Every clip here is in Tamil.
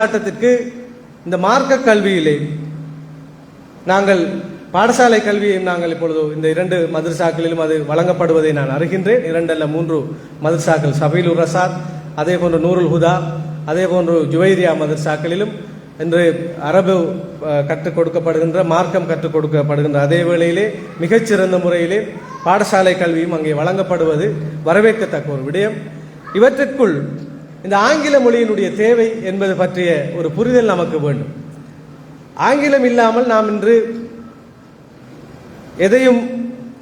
போராட்டத்திற்கு இந்த மார்க்க கல்வியிலே நாங்கள் பாடசாலை கல்வியையும் நாங்கள் இப்பொழுது இந்த 2 மதரசாக்களிலும் அது வழங்கப்படுவதை நான் அறிகின்றேன். 2 அல்ல 3 மதரசாக்கள், சபீலுர் ரசாத், அதே போன்று நூருல் ஹுதா, அதே போன்று ஜுவைரியா மதரசாக்களிலும் இன்று அரபு கற்றுக் கொடுக்கப்படுகின்ற, மார்க்கம் கற்றுக் கொடுக்கப்படுகின்ற அதே வேளையிலே மிகச்சிறந்த முறையிலே பாடசாலை கல்வியும் அங்கே வழங்கப்படுவது வரவேற்கத்தக்க ஒரு விடயம். இவற்றிற்குள் இந்த ஆங்கில மொழியினுடைய தேவை என்பது பற்றிய ஒரு புரிதல் நமக்கு வேண்டும். ஆங்கிலம் இல்லாமல் நாம் இன்று எதையும்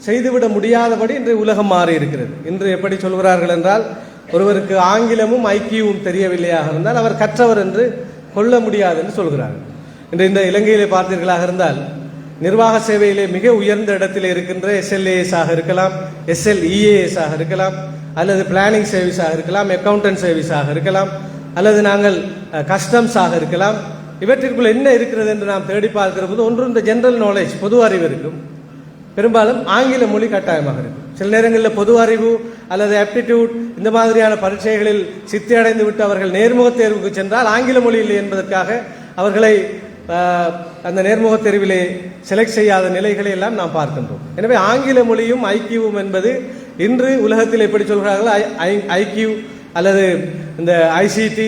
செய்துவிட முடியாதபடி இன்று உலகம் மாறி இருக்கிறது. இன்று எப்படி சொல்கிறார்கள் என்றால், ஒருவருக்கு ஆங்கிலமும் ஐக்கியமும் தெரியவில்லையாக இருந்தால் அவர் கற்றவர் என்று கொள்ள முடியாது என்று சொல்கிறார்கள். இன்று இந்த இலங்கையிலே பார்த்தீர்களாக இருந்தால், நிர்வாக சேவையிலே மிக உயர்ந்த இடத்தில் இருக்கின்ற SLAS ஆக இருக்கலாம், SLEAS ஆக இருக்கலாம், அல்லது பிளானிங் சர்வீஸாக இருக்கலாம், அக்கவுண்டன்ட் சர்வீஸாக இருக்கலாம், அல்லது நாங்கள் கஸ்டம்ஸ் ஆக இருக்கலாம். இவற்றிற்குள் என்ன இருக்கிறது என்று நாம் தேடி பார்க்கிற போது ஒன்று இந்த ஜெனரல் நாலேஜ், பொது அறிவு இருக்கும். பெரும்பாலும் ஆங்கில மொழி கட்டாயமாக இருக்கும். சில நேரங்களில் பொது அறிவு அல்லது ஆப்டிடியூட் இந்த மாதிரியான பரீட்சைகளில் சித்தி அடைந்து விட்டு அவர்கள் நேர்முக தேர்வுக்கு சென்றால் ஆங்கில மொழி இல்லை என்பதற்காக அவர்களை அந்த நேர்முக தேர்விலே செலக்ட் செய்யாத நிலைகளை எல்லாம் நாம் பார்க்கின்றோம். எனவே ஆங்கில மொழியும் ஐக்கியவும் என்பது இன்று உலகத்தில் எப்படி சொல்கிறார்கள், ஐக்கியூ அல்லது இந்த ICT,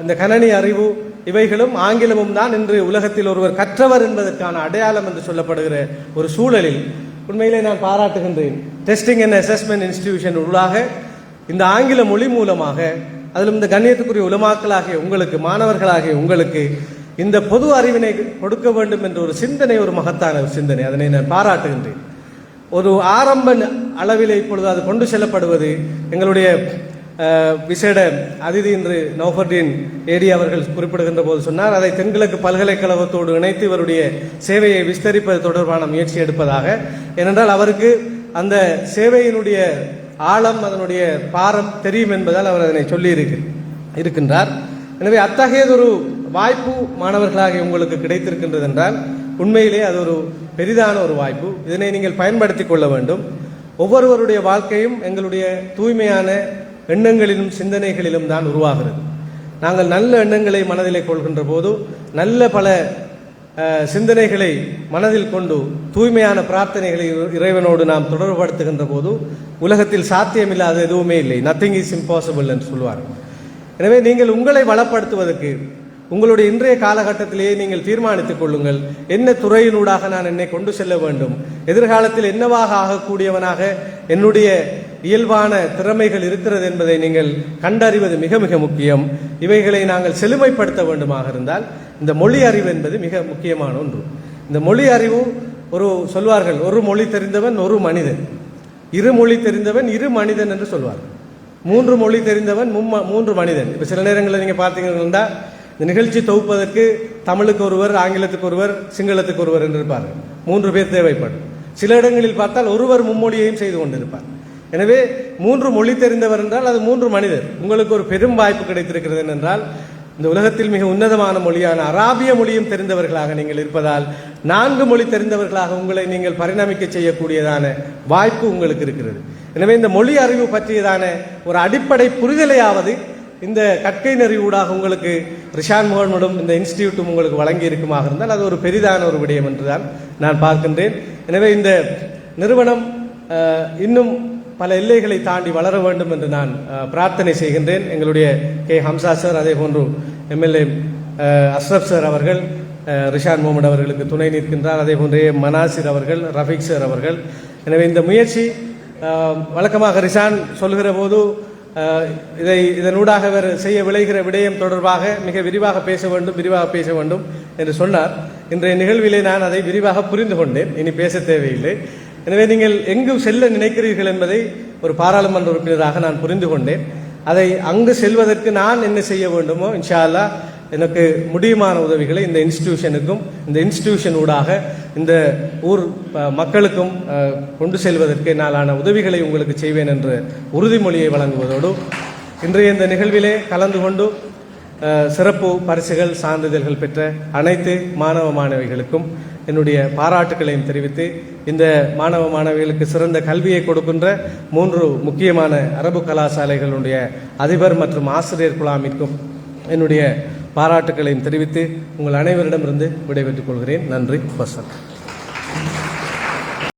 இந்த கணனி அறிவு, இவைகளும் ஆங்கிலமும் தான் இன்று உலகத்தில் ஒருவர் கற்றவர் என்பதற்கான அடையாளம் என்று சொல்லப்படுகிற ஒரு சூழலில் உண்மையிலே நான் பாராட்டுகின்றேன். டெஸ்டிங் அண்ட் அசஸ்மெண்ட் இன்ஸ்டிடியூஷன் உள்ளாக இந்த ஆங்கில மொழி மூலமாக, அதிலும் இந்த கண்ணியத்துக்குரிய உலமாக்களாகிய உங்களுக்கு, மாணவர்களாகிய உங்களுக்கு இந்த பொது அறிவினை கொடுக்க வேண்டும் என்ற ஒரு சிந்தனை, ஒரு மகத்தான ஒரு சிந்தனை, அதனை நான் பாராட்டுகின்றேன். ஒரு ஆரம்ப அளவிலே இப்பொழுது அது கொண்டு செல்லப்படுவது எங்களுடைய விசேட அதிதி இன்று நௌஃபர்தீன் ஏடி அவர்கள் குறிப்பிடுகின்ற போது சொன்னார், அதை தென்கிழக்கு பல்கலைக்கழகத்தோடு இணைத்து இவருடைய சேவையை விஸ்தரிப்பது தொடர்பான முயற்சி எடுப்பதாக. ஏனென்றால் அவருக்கு அந்த சேவையினுடைய ஆழம், அதனுடைய பாரம் தெரியும் என்பதால் அவர் அதனை சொல்லி இருக்கின்றார். எனவே அத்தகையதொரு வாய்ப்பு மாணவர்களாக உங்களுக்கு கிடைத்திருக்கின்றது என்றால் உண்மையிலே அது ஒரு பெரிதான ஒரு வாய்ப்பு. இதனை நீங்கள் பயன்படுத்திக் கொள்ள வேண்டும். ஒவ்வொருவருடைய வாழ்க்கையும் எங்களுடைய தூய்மையான எண்ணங்களிலும் சிந்தனைகளிலும் தான் உருவாகிறது. நாங்கள் நல்ல எண்ணங்களை மனதிலே கொள்கின்ற போது, நல்ல பல சிந்தனைகளை மனதில் கொண்டு தூய்மையான பிரார்த்தனைகளை இறைவனோடு நாம் தொடர்புபடுத்துகின்ற போது உலகத்தில் சாத்தியமில்லாத எதுவுமே இல்லை. நத்திங் இஸ் இம்பாசிபிள் என்று சொல்வார்கள். எனவே நீங்கள் உங்களை வளப்படுத்துவதற்கு உங்களுடைய இன்றைய காலகட்டத்திலேயே நீங்கள் தீர்மானித்துக் கொள்ளுங்கள், என்ன துறையினூடாக நான் என்னை கொண்டு செல்ல வேண்டும், எதிர்காலத்தில் என்னவாக ஆகக்கூடியவனாக என்னுடைய இயல்பான திறமைகள் இருக்கிறது என்பதை நீங்கள் கண்டறிவது மிக மிக முக்கியம். இவைகளை நாங்கள் செழுமைப்படுத்த வேண்டுமாக இருந்தால் இந்த மொழி அறிவு என்பது மிக முக்கியமான ஒன்று. இந்த மொழி அறிவு, ஒரு சொல்வார்கள், ஒரு மொழி தெரிந்தவன் ஒரு மனிதன், 2 மொழி தெரிந்தவன் 2 மனிதன் என்று சொல்வார்கள். 3 மொழி தெரிந்தவன் 3 மனிதன். இப்போ சில நேரங்களில் நீங்கள் பார்த்தீங்கன்னா இந்த நிகழ்ச்சி தொகுப்பதற்கு தமிழுக்கு ஒருவர், ஆங்கிலத்துக்கு ஒருவர், சிங்களத்துக்கு ஒருவர் என்று இருப்பார்கள். 3 பேர் தேவைப்படும். சில இடங்களில் பார்த்தால் ஒருவர் மும்மொழியையும் செய்து கொண்டிருப்பார். எனவே 3 மொழி தெரிந்தவர் என்றால் அது 3 மனிதர். உங்களுக்கு ஒரு பெரும் வாய்ப்பு கிடைத்திருக்கிறது என்றால் இந்த உலகத்தில் மிக உன்னதமான மொழியான அராபிய மொழியும் தெரிந்தவர்களாக நீங்கள் இருப்பதால் 4 மொழி தெரிந்தவர்களாக உங்களை நீங்கள் பரிணமிக்க செய்யக்கூடியதான வாய்ப்பு உங்களுக்கு இருக்கிறது. எனவே இந்த மொழி அறிவு பற்றியதான ஒரு அடிப்படை புரிதலையாவது இந்த கற்கை நெறிவூடாக உங்களுக்கு ரிஷான் முகமடும் இந்த இன்ஸ்டிடியூட்டும் உங்களுக்கு வழங்கி இருக்குமாக இருந்தால் அது ஒரு பெரிதான ஒரு விடயம் என்றுதான் நான் பார்க்கின்றேன். எனவே இந்த நிறுவனம் இன்னும் பல எல்லைகளை தாண்டி வளர வேண்டும் என்று நான் பிரார்த்தனை செய்கின்றேன். எங்களுடைய ஹம்சா சார், அதே போன்று MLA அஸ்ரப் சார் அவர்கள் ரிஷான் முகமது அவர்களுக்கு துணை நிற்கின்றார். அதே போன்றே மனாசிர் அவர்கள், ரஃபீக் சார் அவர்கள். எனவே இந்த முயற்சி வழக்கமாக ரிஷான் சொல்கிற போது இதனூடாக அவர் செய்ய விளைகிற விடயம் தொடர்பாக மிக விரிவாக பேச வேண்டும் என்று சொன்னார். இன்றைய நிகழ்விலே நான் அதை விரிவாக புரிந்து கொண்டேன். இனி பேச தேவையில்லை. எனவே நீங்கள் எங்கு செல்ல நினைக்கிறீர்கள் என்பதை ஒரு பாராளுமன்ற உறுப்பினராக நான் புரிந்து கொண்டேன். அதை அங்கு செல்வதற்கு நான் என்ன செய்ய வேண்டுமோ இன்ஷா அல்லாஹ் எனக்கு முடியுமான உதவிகளை இந்த இன்ஸ்டிடியூஷனுக்கும், இந்த இன்ஸ்டிடியூஷன் ஊடாக இந்த ஊர் மக்களுக்கும் கொண்டு செல்வதற்கு என்னாலான உதவிகளை உங்களுக்கு செய்வேன் என்ற உறுதிமொழியை வழங்குவதோடு இன்றைய இந்த நிகழ்விலே கலந்து கொண்டு சிறப்பு பரிசுகள், சான்றிதழ்கள் பெற்ற அனைத்து மாணவ மாணவிகளுக்கும் என்னுடைய பாராட்டுகளையும் தெரிவித்து, இந்த மாணவ மாணவிகளுக்கு சிறந்த கல்வியை கொடுக்கின்ற 3 முக்கியமான அரபு கலாசாலைகளுடைய அதிபர் மற்றும் ஆசிரியர் குழாமிற்கும் என்னுடைய பாராட்டுக்களையும் தெரிவித்து உங்கள் அனைவரிடமிருந்து விடைபெற்றுக் கொள்கிறேன். நன்றி. வசனம்.